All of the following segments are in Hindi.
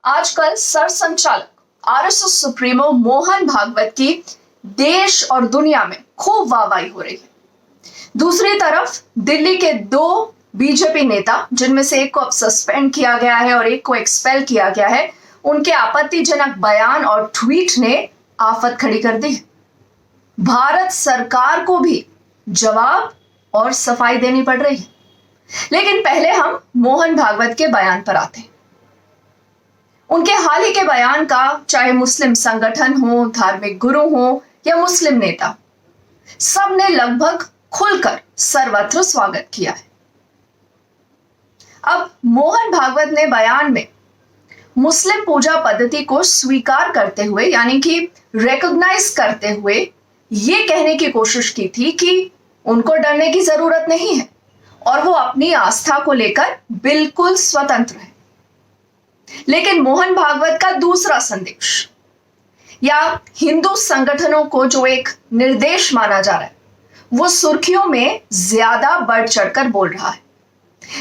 आजकल सरसंचालक आरएसएस सुप्रीमो मोहन भागवत की देश और दुनिया में खूब वाहवाही हो रही है। दूसरी तरफ दिल्ली के दो बीजेपी नेता, जिनमें से एक को अब सस्पेंड किया गया है और एक को एक्सपेल किया गया है, उनके आपत्तिजनक बयान और ट्वीट ने आफत खड़ी कर दी है। भारत सरकार को भी जवाब और सफाई देनी पड़ रही है। लेकिन पहले हम मोहन भागवत के बयान पर आते हैं। उनके हाल ही के बयान का चाहे मुस्लिम संगठन हो, धार्मिक गुरु हो या मुस्लिम नेता, सबने लगभग खुलकर सर्वत्र स्वागत किया है। अब मोहन भागवत ने बयान में मुस्लिम पूजा पद्धति को स्वीकार करते हुए, यानी कि रिकॉग्नाइज करते हुए, यह कहने की कोशिश की थी कि उनको डरने की जरूरत नहीं है और वो अपनी आस्था को लेकर बिल्कुल स्वतंत्र है। लेकिन मोहन भागवत का दूसरा संदेश, या हिंदू संगठनों को जो एक निर्देश माना जा रहा है, वो सुर्खियों में ज्यादा बढ़ चढ़कर बोल रहा है,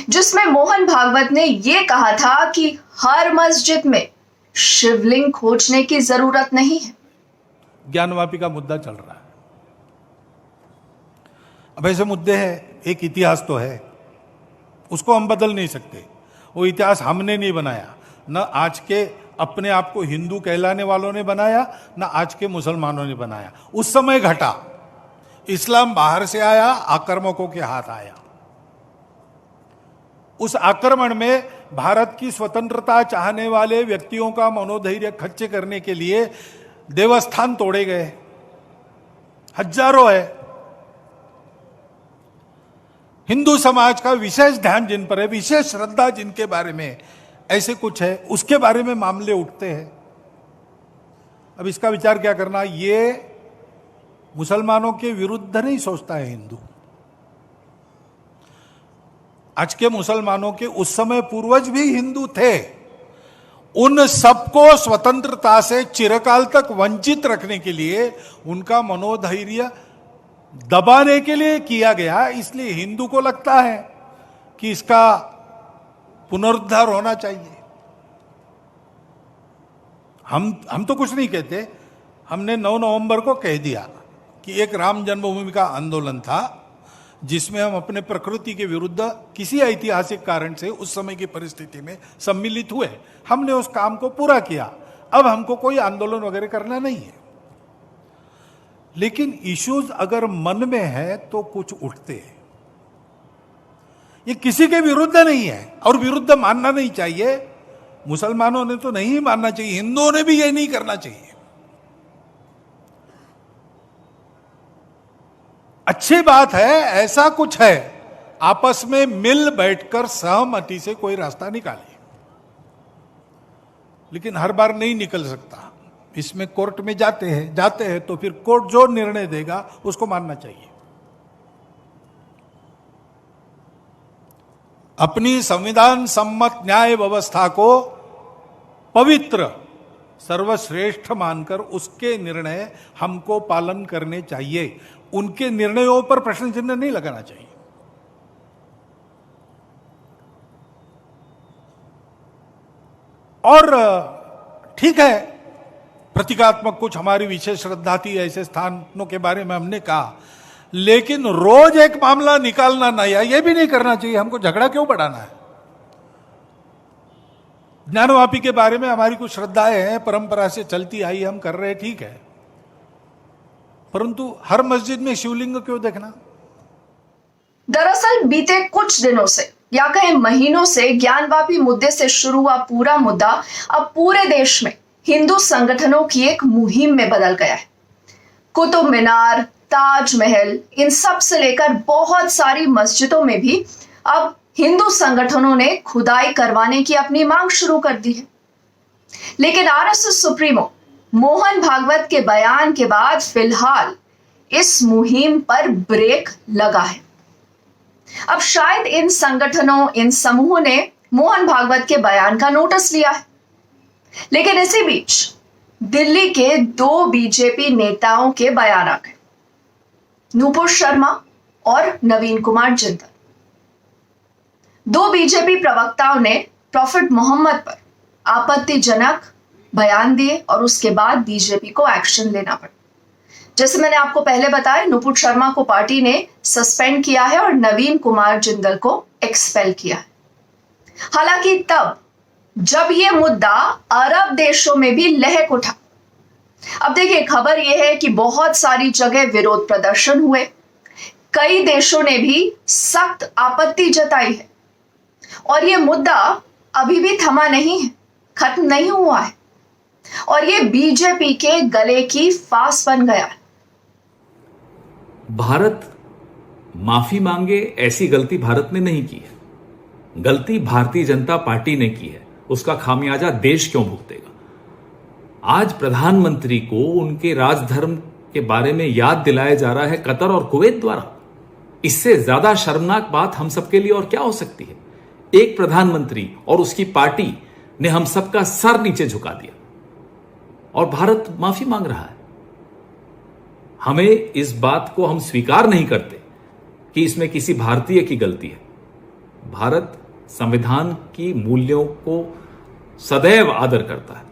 जिसमें मोहन भागवत ने यह कहा था कि हर मस्जिद में शिवलिंग खोजने की जरूरत नहीं है। ज्ञानवापी का मुद्दा चल रहा है। अब ऐसे मुद्दे हैं, एक इतिहास तो है, उसको हम बदल नहीं सकते। वो इतिहास हमने नहीं बनाया, न आज के अपने आप को हिंदू कहलाने वालों ने बनाया, न आज के मुसलमानों ने बनाया। उस समय घटा, इस्लाम बाहर से आया, आक्रामकों के हाथ आया। उस आक्रमण में भारत की स्वतंत्रता चाहने वाले व्यक्तियों का मनोधैर्य खच्चे करने के लिए देवस्थान तोड़े गए, हजारों है। हिंदू समाज का विशेष ध्यान जिन पर है, विशेष श्रद्धा जिनके बारे में ऐसे कुछ है, उसके बारे में मामले उठते हैं। अब इसका विचार क्या करना, ये मुसलमानों के विरुद्ध नहीं सोचता है हिंदू। आज के मुसलमानों के उस समय पूर्वज भी हिंदू थे। उन सबको स्वतंत्रता से चिरकाल तक वंचित रखने के लिए, उनका मनोधैर्य दबाने के लिए किया गया। इसलिए हिंदू को लगता है कि इसका पुनरुद्धार होना चाहिए। हम तो कुछ नहीं कहते। हमने 9 नवंबर को कह दिया कि एक राम जन्मभूमि का आंदोलन था, जिसमें हम अपने प्रकृति के विरुद्ध किसी ऐतिहासिक कारण से उस समय की परिस्थिति में सम्मिलित हुए। हमने उस काम को पूरा किया। अब हमको कोई आंदोलन वगैरह करना नहीं है। लेकिन इश्यूज अगर मन में है तो कुछ उठते हैं। ये किसी के विरुद्ध नहीं है और विरुद्ध मानना नहीं चाहिए। मुसलमानों ने तो नहीं मानना चाहिए, हिंदुओं ने भी ये नहीं करना चाहिए। अच्छी बात है, ऐसा कुछ है, आपस में मिल बैठकर सहमति से कोई रास्ता निकालिए। लेकिन हर बार नहीं निकल सकता। इसमें कोर्ट में जाते हैं तो फिर कोर्ट जो निर्णय देगा उसको मानना चाहिए। अपनी संविधान सम्मत न्याय व्यवस्था को पवित्र सर्वश्रेष्ठ मानकर उसके निर्णय हमको पालन करने चाहिए। उनके निर्णयों पर प्रश्न चिन्ह नहीं लगाना चाहिए। और ठीक है, प्रतीकात्मक कुछ हमारी विशेष श्रद्धा थी, ऐसे स्थानों के बारे में हमने कहा, लेकिन रोज एक मामला निकालना नया, यह भी नहीं करना चाहिए। हमको झगड़ा क्यों बढ़ाना है? ज्ञानवापी के बारे में हमारी कुछ श्रद्धाएं हैं, परंपरा से चलती आई, हम कर रहे, ठीक है, परंतु हर मस्जिद में शिवलिंग क्यों देखना? दरअसल बीते कुछ दिनों से या कहें महीनों से ज्ञानवापी मुद्दे से शुरू हुआ पूरा मुद्दा अब पूरे देश में हिंदू संगठनों की एक मुहिम में बदल गया है। कुतुब मीनार, ताजमहल, इन सब से लेकर बहुत सारी मस्जिदों में भी अब हिंदू संगठनों ने खुदाई करवाने की अपनी मांग शुरू कर दी है। लेकिन आरएसएस सुप्रीमो मोहन भागवत के बयान के बाद फिलहाल इस मुहिम पर ब्रेक लगा है। अब शायद इन संगठनों, इन समूहों ने मोहन भागवत के बयान का नोटिस लिया है। लेकिन इसी बीच दिल्ली के 2 बीजेपी नेताओं के बयान आ गए, नूपुर शर्मा और नवीन कुमार जिंदल। 2 बीजेपी प्रवक्ताओं ने प्रॉफिट मोहम्मद पर आपत्तिजनक बयान दिए और उसके बाद बीजेपी को एक्शन लेना पड़ा। जैसे मैंने आपको पहले बताया, नुपुर शर्मा को पार्टी ने सस्पेंड किया है और नवीन कुमार जिंदल को एक्सपेल किया है। हालांकि तब जब यह मुद्दा अरब देशों में भी लहक उठा। अब देखिए, खबर यह है कि बहुत सारी जगह विरोध प्रदर्शन हुए, कई देशों ने भी सख्त आपत्ति जताई है और यह मुद्दा अभी भी थमा नहीं है, खत्म नहीं हुआ है और यह बीजेपी के गले की फांस बन गया है। भारत माफी मांगे, ऐसी गलती भारत ने नहीं की है। गलती भारतीय जनता पार्टी ने की है, उसका खामियाजा देश क्यों भुगतेगा। आज प्रधानमंत्री को उनके राजधर्म के बारे में याद दिलाया जा रहा है कतर और कुवैत द्वारा। इससे ज्यादा शर्मनाक बात हम सबके लिए और क्या हो सकती है। एक प्रधानमंत्री और उसकी पार्टी ने हम सबका सर नीचे झुका दिया और भारत माफी मांग रहा है। हमें इस बात को हम स्वीकार नहीं करते कि इसमें किसी भारतीय की गलती है। भारत संविधान की मूल्यों को सदैव आदर करता है।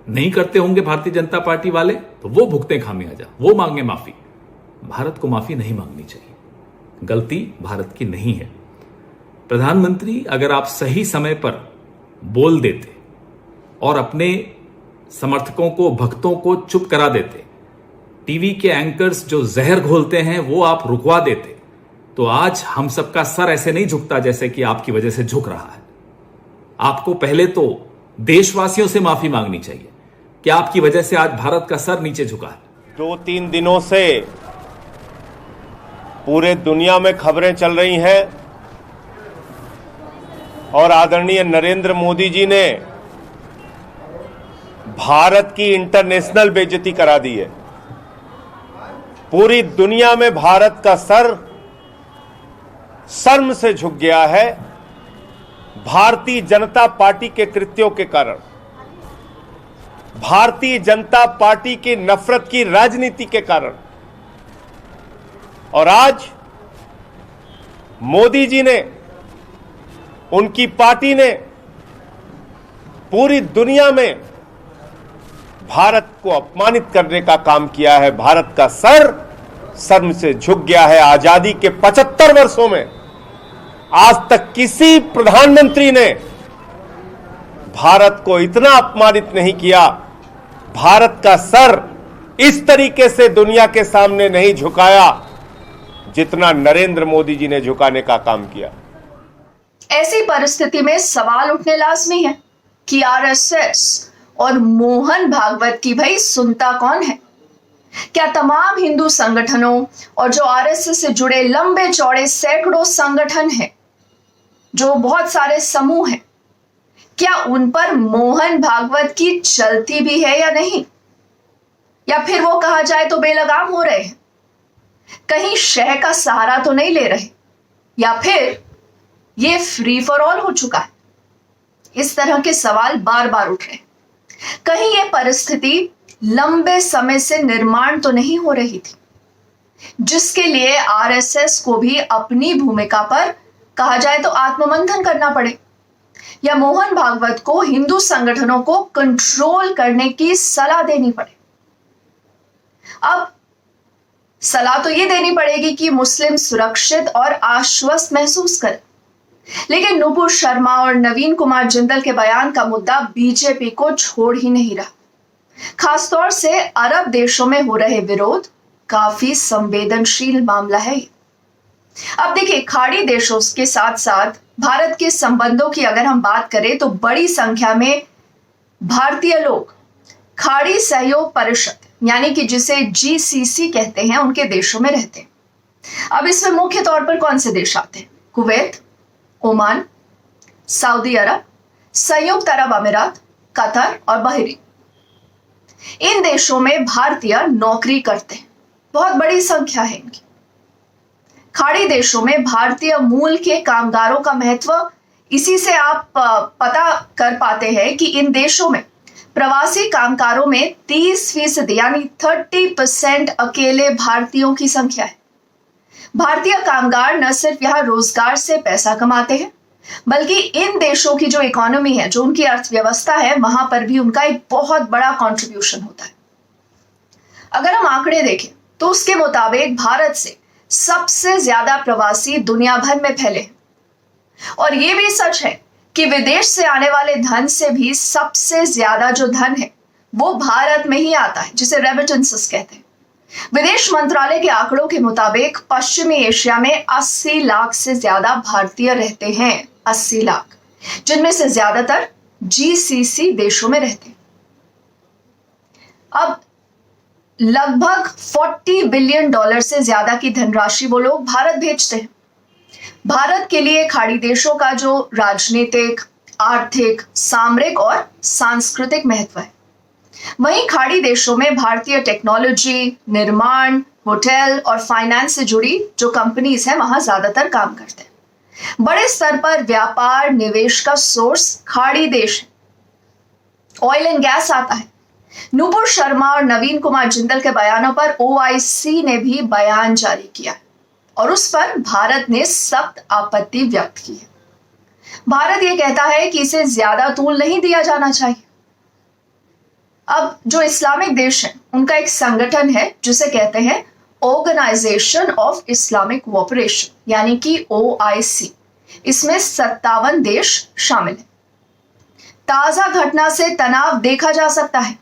नहीं करते होंगे भारतीय जनता पार्टी वाले तो वो भुगते खामियाजा, वो मांगे माफी। भारत को माफी नहीं मांगनी चाहिए, गलती भारत की नहीं है। प्रधानमंत्री, अगर आप सही समय पर बोल देते और अपने समर्थकों को, भक्तों को चुप करा देते, टीवी के एंकर्स जो जहर घोलते हैं वो आप रुकवा देते, तो आज हम सबका सर ऐसे नहीं झुकता जैसे कि आपकी वजह से झुक रहा है। आपको पहले तो देशवासियों से माफी मांगनी चाहिए कि आपकी वजह से आज भारत का सर नीचे झुका है। 2-3 दिनों से पूरे दुनिया में खबरें चल रही हैं और आदरणीय नरेंद्र मोदी जी ने भारत की इंटरनेशनल बेइज्जती करा दी है। पूरी दुनिया में भारत का सर शर्म से झुक गया है भारतीय जनता पार्टी के कृत्यों के कारण, भारतीय जनता पार्टी की नफरत की राजनीति के कारण। और आज मोदी जी ने, उनकी पार्टी ने पूरी दुनिया में भारत को अपमानित करने का काम किया है। भारत का सर शर्म से झुक गया है। आजादी के 75 वर्षों में आज तक किसी प्रधानमंत्री ने भारत को इतना अपमानित नहीं किया। भारत का सर इस तरीके से दुनिया के सामने नहीं झुकाया जितना नरेंद्र मोदी जी ने झुकाने का काम किया। ऐसी परिस्थिति में सवाल उठने लाजमी है कि आरएसएस और मोहन भागवत की भाई सुनता कौन है। क्या तमाम हिंदू संगठनों और जो आरएसएस से जुड़े लंबे चौड़े सैकड़ों संगठन हैं, जो बहुत सारे समूह हैं, क्या उन पर मोहन भागवत की चलती भी है या नहीं? या फिर वो कहा जाए तो बेलगाम हो रहे हैं, कहीं शह का सहारा तो नहीं ले रहे, या फिर ये फ्री फॉर ऑल हो चुका है? इस तरह के सवाल बार बार उठ रहे हैं। कहीं ये परिस्थिति लंबे समय से निर्माण तो नहीं हो रही थी, जिसके लिए आरएसएस को भी अपनी भूमिका पर कहा जाए तो आत्ममंथन करना पड़े, या मोहन भागवत को हिंदू संगठनों को कंट्रोल करने की सलाह देनी पड़े। अब सलाह तो ये देनी पड़ेगी कि मुस्लिम सुरक्षित और आश्वस्त महसूस करें, लेकिन नुपुर शर्मा और नवीन कुमार जिंदल के बयान का मुद्दा बीजेपी को छोड़ ही नहीं रहा। खासतौर से अरब देशों में हो रहे विरोध काफी संवेदनशील मामला है। अब देखिए, खाड़ी देशों के साथ साथ भारत के संबंधों की अगर हम बात करें तो बड़ी संख्या में भारतीय लोग खाड़ी सहयोग परिषद यानी कि जिसे जीसीसी कहते हैं, उनके देशों में रहते हैं। अब इसमें मुख्य तौर पर कौन से देश आते हैं? कुवैत, ओमान, सऊदी अरब, संयुक्त अरब अमीरात, कतर और बहरीन। इन देशों में भारतीय नौकरी करते हैं, बहुत बड़ी संख्या है इनकी। खाड़ी देशों में भारतीय मूल के कामगारों का महत्व इसी से आप पता कर पाते हैं कि इन देशों में प्रवासी कामगारों में 30% यानी 30% अकेले भारतीयों की संख्या है। भारतीय कामगार न सिर्फ यहां रोजगार से पैसा कमाते हैं, बल्कि इन देशों की जो इकोनॉमी है, जो उनकी अर्थव्यवस्था है, वहां पर भी उनका एक बहुत बड़ा कंट्रीब्यूशन होता है। अगर हम आंकड़े देखें तो उसके मुताबिक भारत से सबसे ज्यादा प्रवासी दुनिया भर में फैले हैं। और यह भी सच है कि विदेश से आने वाले धन से भी सबसे ज्यादा जो धन है वो भारत में ही आता है, जिसे रेमिटेंसेस कहते हैं। विदेश मंत्रालय के आंकड़ों के मुताबिक पश्चिमी एशिया में 80 लाख से ज्यादा भारतीय रहते हैं, 80 लाख, जिनमें से ज्यादातर जीसीसी देशों में रहते हैं। अब लगभग $40 बिलियन से ज्यादा की धनराशि वो लोग भारत भेजते हैं। भारत के लिए खाड़ी देशों का जो राजनीतिक, आर्थिक, सामरिक और सांस्कृतिक महत्व है, वहीं खाड़ी देशों में भारतीय टेक्नोलॉजी, निर्माण, होटल और फाइनेंस से जुड़ी जो कंपनीज हैं वहां ज्यादातर काम करते हैं। बड़े स्तर पर व्यापार निवेश का सोर्स खाड़ी देश है। ऑयल एंड गैस आता है। नूपुर शर्मा और नवीन कुमार जिंदल के बयानों पर ओआईसी ने भी बयान जारी किया और उस पर भारत ने सख्त आपत्ति व्यक्त की है। भारत यह कहता है कि इसे ज्यादा तूल नहीं दिया जाना चाहिए। अब जो इस्लामिक देश है उनका एक संगठन है जिसे कहते हैं ऑर्गेनाइजेशन ऑफ इस्लामिक कोऑपरेशन, यानी कि ओआईसी। इसमें 57 देश शामिल हैं। ताजा घटना से तनाव देखा जा सकता है।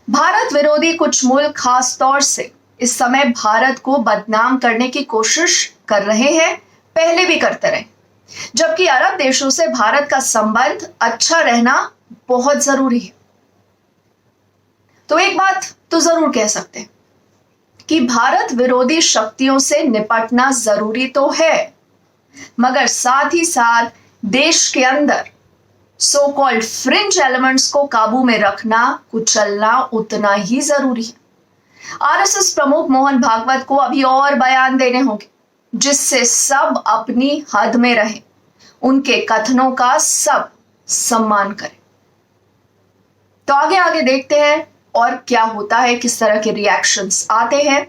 भारत विरोधी कुछ मुल्क खास तौर से इस समय भारत को बदनाम करने की कोशिश कर रहे हैं, पहले भी करते रहे, जबकि अरब देशों से भारत का संबंध अच्छा रहना बहुत जरूरी है। तो एक बात तो जरूर कह सकते हैं कि भारत विरोधी शक्तियों से निपटना जरूरी तो है, मगर साथ ही साथ देश के अंदर सो कॉल्ड फ्रिंज एलिमेंट्स को काबू में रखना, कुचलना उतना ही जरूरी है। आरएसएस प्रमुख मोहन भागवत को अभी और बयान देने होंगे जिससे सब अपनी हद में रहें, उनके कथनों का सब सम्मान करें। तो आगे देखते हैं और क्या होता है, किस तरह के रिएक्शंस आते हैं।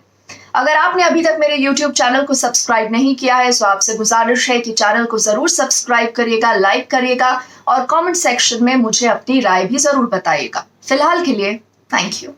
अगर आपने अभी तक मेरे YouTube चैनल को सब्सक्राइब नहीं किया है तो आपसे गुजारिश है कि चैनल को जरूर सब्सक्राइब करिएगा, लाइक करिएगा और कमेंट सेक्शन में मुझे अपनी राय भी जरूर बताइएगा। फिलहाल के लिए थैंक यू।